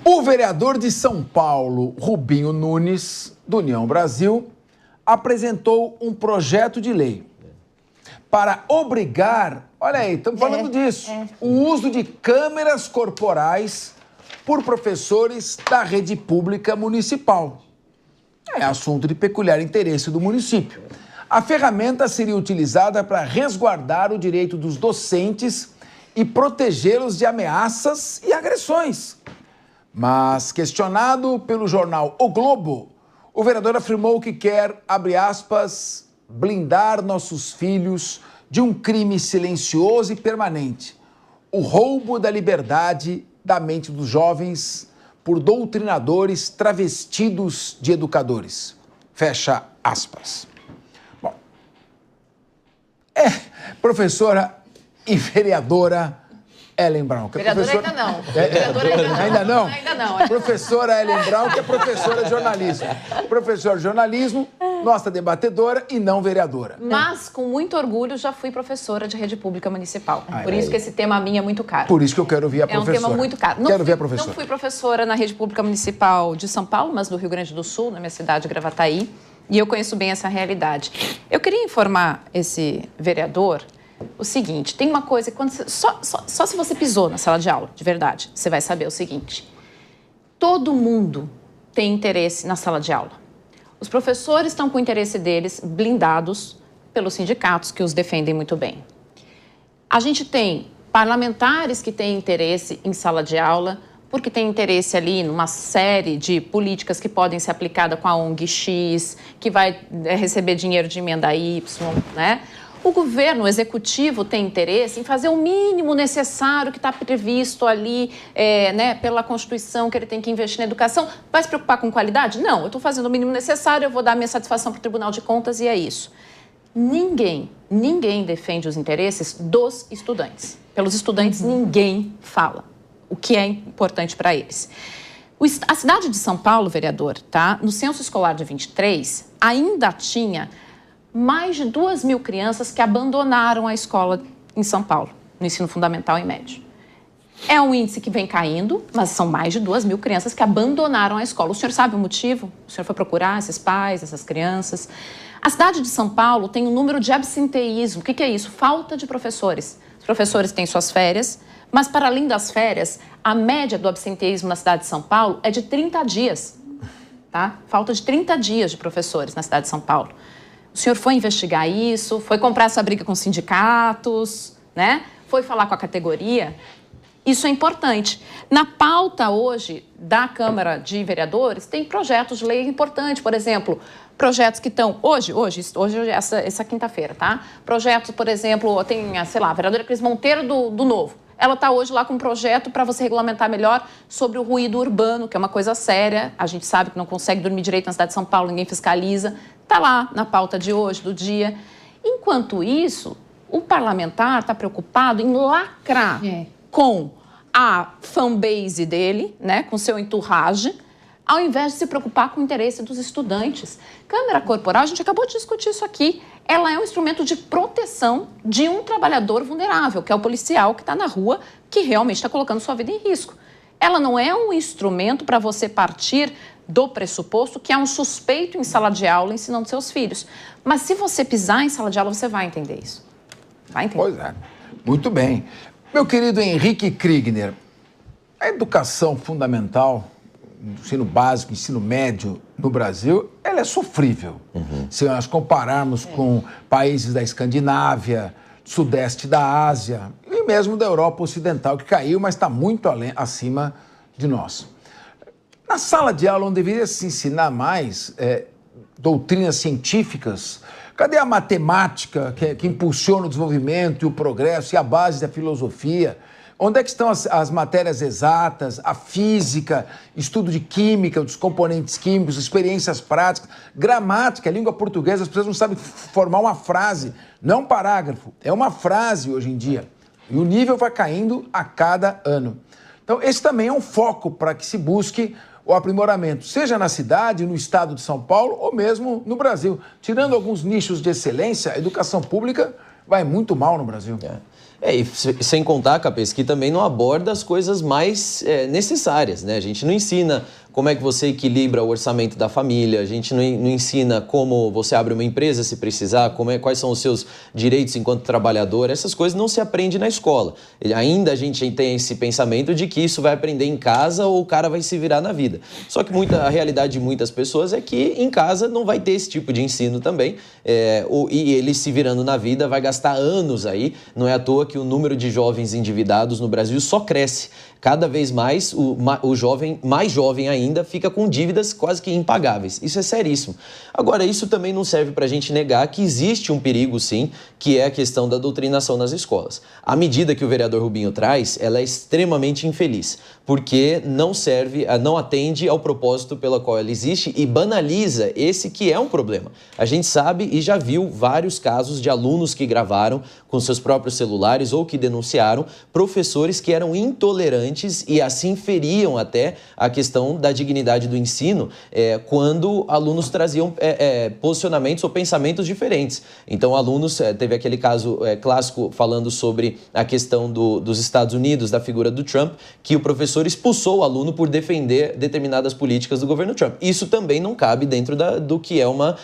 O vereador de São Paulo, Rubinho Nunes, do União Brasil, apresentou um projeto de lei para obrigar, olha aí, estamos falando disso, o uso de câmeras corporais por professores da rede pública municipal. É assunto de peculiar interesse do município. A ferramenta seria utilizada para resguardar o direito dos docentes e protegê-los de ameaças e agressões. Mas, questionado pelo jornal O Globo, o vereador afirmou que quer, abre aspas, blindar nossos filhos de um crime silencioso e permanente, o roubo da liberdade da mente dos jovens por doutrinadores travestidos de educadores. Fecha aspas. Bom, professora e vereadora Ellen Braun. Vereadora ainda não. Vereadora ainda não? Ainda não. Professora Ellen Braun, que é professora de jornalismo. Professora de jornalismo, nossa debatedora e não vereadora. Mas, com muito orgulho, já fui professora de rede pública municipal. Por isso que esse tema a mim é muito caro. Por isso que eu quero ouvir a professora. É um tema muito caro. Quero ver a professora. Não fui professora na rede pública municipal de São Paulo, mas no Rio Grande do Sul, na minha cidade, Gravataí. E eu conheço bem essa realidade. Eu queria informar esse vereador o seguinte, tem uma coisa, quando você, só se você pisou na sala de aula, de verdade, você vai saber o seguinte, todo mundo tem interesse na sala de aula. Os professores estão com o interesse deles blindados pelos sindicatos que os defendem muito bem. A gente tem parlamentares que têm interesse em sala de aula, porque tem interesse ali numa série de políticas que podem ser aplicadas com a ONG X, que vai receber dinheiro de emenda Y, né? O governo, o executivo, tem interesse em fazer o mínimo necessário que está previsto ali, pela Constituição, que ele tem que investir na educação. Vai se preocupar com qualidade? Não, eu estou fazendo o mínimo necessário, eu vou dar minha satisfação para o Tribunal de Contas e é isso. Ninguém defende os interesses dos estudantes. Pelos estudantes, ninguém fala o que é importante para eles. A cidade de São Paulo, vereador, tá? No censo escolar de 23, ainda tinha mais de 2.000 crianças que abandonaram a escola em São Paulo, no ensino fundamental e médio. É um índice que vem caindo, mas são mais de 2.000 crianças que abandonaram a escola. O senhor sabe o motivo? O senhor foi procurar esses pais, essas crianças? A cidade de São Paulo tem um número de absenteísmo. O que é isso? Falta de professores. Os professores têm suas férias, mas para além das férias, a média do absenteísmo na cidade de São Paulo é de 30 dias. Tá? Falta de 30 dias de professores na cidade de São Paulo. O senhor foi investigar isso, foi comprar essa briga com sindicatos, né? Foi falar com a categoria. Isso é importante. Na pauta hoje da Câmara de Vereadores, tem projetos de lei importantes, por exemplo, projetos que estão... Hoje essa quinta-feira, tá? Projetos, por exemplo, tem, a vereadora Cris Monteiro do Novo. Ela está hoje lá com um projeto para você regulamentar melhor sobre o ruído urbano, que é uma coisa séria. A gente sabe que não consegue dormir direito na cidade de São Paulo, ninguém fiscaliza. Está lá na pauta de hoje, do dia. Enquanto isso, o parlamentar está preocupado em lacrar com a fanbase dele, né, com seu entourage, ao invés de se preocupar com o interesse dos estudantes. Câmera corporal, a gente acabou de discutir isso aqui, ela é um instrumento de proteção de um trabalhador vulnerável, que é o policial que está na rua, que realmente está colocando sua vida em risco. Ela não é um instrumento para você partir do pressuposto que há um suspeito em sala de aula ensinando seus filhos. Mas se você pisar em sala de aula, você vai entender isso. Vai entender. Pois é. Muito bem. Meu querido Henrique Kriegner, a educação fundamental, ensino básico, ensino médio no Brasil, ela é sofrível. Se nós compararmos com países da Escandinávia, sudeste da Ásia e mesmo da Europa Ocidental, que caiu, mas está muito acima de nós. Na sala de aula, onde deveria se ensinar mais doutrinas científicas, cadê a matemática que impulsiona o desenvolvimento e o progresso e a base da filosofia? Onde é que estão as matérias exatas, a física, estudo de química, dos componentes químicos, experiências práticas, gramática, língua portuguesa, as pessoas não sabem formar uma frase, não um parágrafo, é uma frase hoje em dia. E o nível vai caindo a cada ano. Então, esse também é um foco para que se busque o aprimoramento, seja na cidade, no estado de São Paulo ou mesmo no Brasil. Tirando alguns nichos de excelência, a educação pública vai muito mal no Brasil. E sem contar, Capês, que também não aborda as coisas mais necessárias, né? A gente não ensina como é que você equilibra o orçamento da família, a gente não ensina como você abre uma empresa se precisar, quais são os seus direitos enquanto trabalhador, essas coisas não se aprende na escola. Ainda a gente tem esse pensamento de que isso vai aprender em casa ou o cara vai se virar na vida. Só que a realidade de muitas pessoas é que em casa não vai ter esse tipo de ensino também, e ele se virando na vida vai gastar anos aí, não é à toa que o número de jovens endividados no Brasil só cresce. Cada vez mais o jovem, mais jovem ainda, fica com dívidas quase que impagáveis. Isso é seríssimo. Agora, isso também não serve para a gente negar que existe um perigo, sim, que é a questão da doutrinação nas escolas. A medida que o vereador Rubinho traz, ela é extremamente infeliz, porque não atende ao propósito pelo qual ela existe e banaliza esse que é um problema. A gente sabe e já viu vários casos de alunos que gravaram com seus próprios celulares ou que denunciaram professores que eram intolerantes e assim feriam até a questão da dignidade do ensino quando alunos traziam posicionamentos ou pensamentos diferentes. Então, alunos, teve aquele caso clássico falando sobre a questão dos Estados Unidos, da figura do Trump, que o professor expulsou o aluno por defender determinadas políticas do governo Trump. Isso também não cabe dentro do que é uma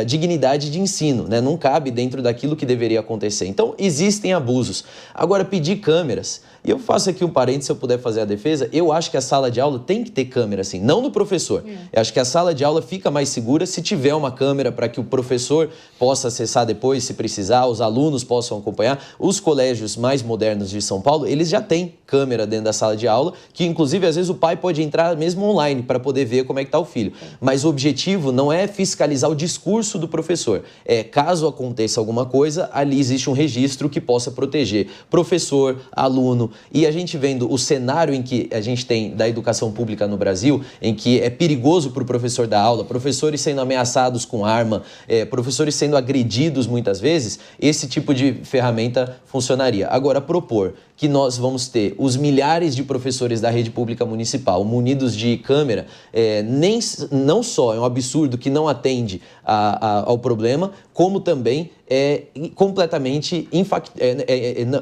dignidade de ensino, né? Não cabe dentro daquilo que deveria acontecer. Então, existem abusos. Agora, pedir câmeras, e eu faço aqui um parênteses, se eu puder fazer a defesa, eu acho que a sala de aula tem que ter câmera, assim, não do professor. Eu acho que a sala de aula fica mais segura se tiver uma câmera para que o professor possa acessar depois, se precisar, os alunos possam acompanhar. Os colégios mais modernos de São Paulo, eles já têm câmera dentro da sala de aula, que inclusive às vezes o pai pode entrar mesmo online para poder ver como é que está o filho. Mas o objetivo não é fiscalizar o discurso do professor. Caso aconteça alguma coisa, ali existe um registro que possa proteger professor, aluno. E a gente vendo o cenário em que a gente tem da educação pública no Brasil, em que é perigoso para o professor dar aula, professores sendo ameaçados com arma, professores sendo agredidos muitas vezes, esse tipo de ferramenta funcionaria. Agora, propor que nós vamos ter os milhares de professores da rede pública municipal munidos de câmera, não só é um absurdo que não atende ao problema, como também é completamente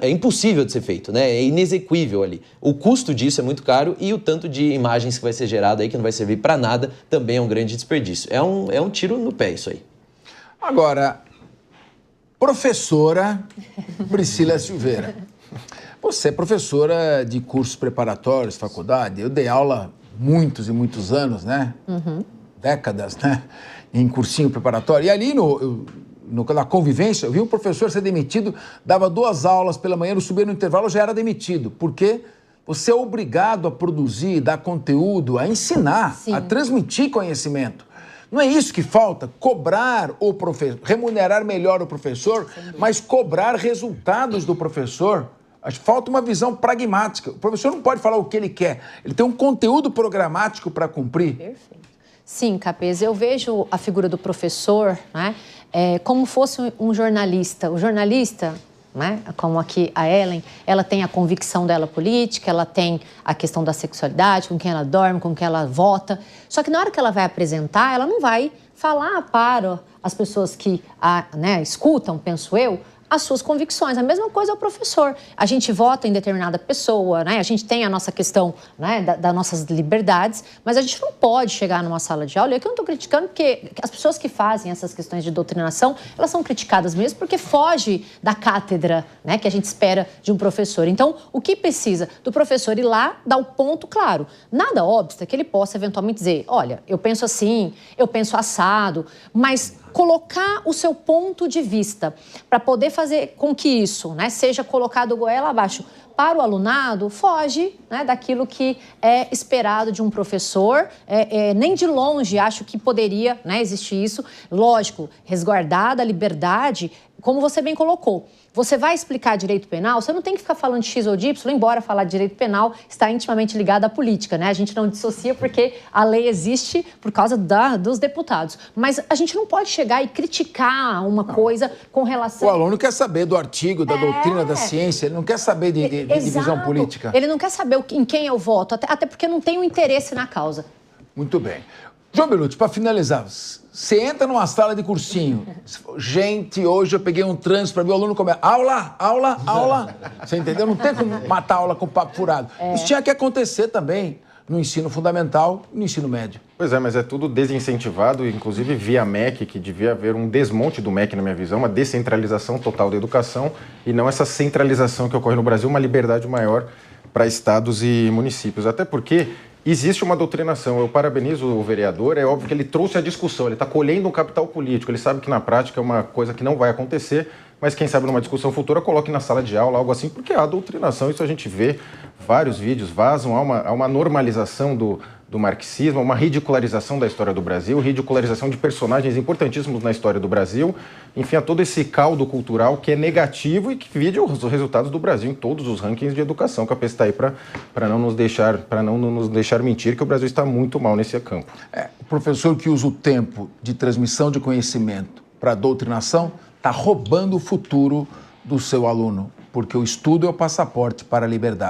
impossível de ser feito, né? É inexequível ali. O custo disso é muito caro e o tanto de imagens que vai ser gerado aí, que não vai servir para nada, também é um grande desperdício. É um tiro no pé isso aí. Agora, professora Priscila Silveira, você é professora de cursos preparatórios, faculdade. Eu dei aula muitos e muitos anos, né? Décadas, né? Em cursinho preparatório. E ali na convivência, eu vi um professor ser demitido, dava 2 aulas pela manhã, subia no intervalo, já era demitido. Porque você é obrigado a produzir, dar conteúdo, a ensinar, sim, a transmitir conhecimento. Não é isso que falta? Cobrar o professor, remunerar melhor o professor, mas cobrar resultados do professor. Acho que falta uma visão pragmática. O professor não pode falar o que ele quer. Ele tem um conteúdo programático para cumprir. Perfeito. Sim, Capês, eu vejo a figura do professor, né, como fosse um jornalista. O jornalista, né, como aqui a Ellen, ela tem a convicção dela política, ela tem a questão da sexualidade, com quem ela dorme, com quem ela vota. Só que na hora que ela vai apresentar, ela não vai falar para as pessoas que escutam, penso eu, as suas convicções. A mesma coisa é o professor. A gente vota em determinada pessoa, né? A gente tem a nossa questão, né, das nossas liberdades, mas a gente não pode chegar numa sala de aula. E aqui eu não estou criticando, porque as pessoas que fazem essas questões de doutrinação, elas são criticadas mesmo porque foge da cátedra, né, que a gente espera de um professor. Então, o que precisa do professor ir lá, dar o ponto claro. Nada obsta que ele possa eventualmente dizer, olha, eu penso assim, eu penso assado, mas colocar o seu ponto de vista para poder fazer com que isso, né, seja colocado goela abaixo para o alunado, foge, né, daquilo que é esperado de um professor. Nem de longe acho que poderia, né, existir isso. Lógico, resguardada a liberdade, como você bem colocou. Você vai explicar direito penal, você não tem que ficar falando de X ou de Y, embora falar de direito penal está intimamente ligado à política, né? A gente não dissocia porque a lei existe por causa dos deputados. Mas a gente não pode chegar e criticar uma coisa com relação... O aluno quer saber do artigo, da doutrina, da ciência, ele não quer saber de divisão política. Ele não quer saber em quem eu voto, até porque não tem um interesse na causa. Muito bem. João Belucci, para finalizar, você entra numa sala de cursinho, gente, hoje eu peguei um trânsito para ver o aluno comer. Aula, aula, aula. Você entendeu? Não tem como matar a aula com papo furado. Isso tinha que acontecer também no ensino fundamental e no ensino médio. Pois é, mas é tudo desincentivado, inclusive via MEC, que devia haver um desmonte do MEC, na minha visão, uma descentralização total da educação e não essa centralização que ocorre no Brasil, uma liberdade maior para estados e municípios. Até porque existe uma doutrinação. Eu parabenizo o vereador, é óbvio que ele trouxe a discussão, ele está colhendo um capital político, ele sabe que na prática é uma coisa que não vai acontecer, mas quem sabe numa discussão futura coloque na sala de aula, algo assim, porque há doutrinação, isso a gente vê, vários vídeos vazam, há uma normalização do marxismo, uma ridicularização da história do Brasil, ridicularização de personagens importantíssimos na história do Brasil, enfim, há todo esse caldo cultural que é negativo e que vide os resultados do Brasil em todos os rankings de educação, que a PES está aí para não nos deixar mentir que o Brasil está muito mal nesse campo. O professor que usa o tempo de transmissão de conhecimento para doutrinação está roubando o futuro do seu aluno, porque o estudo é o passaporte para a liberdade.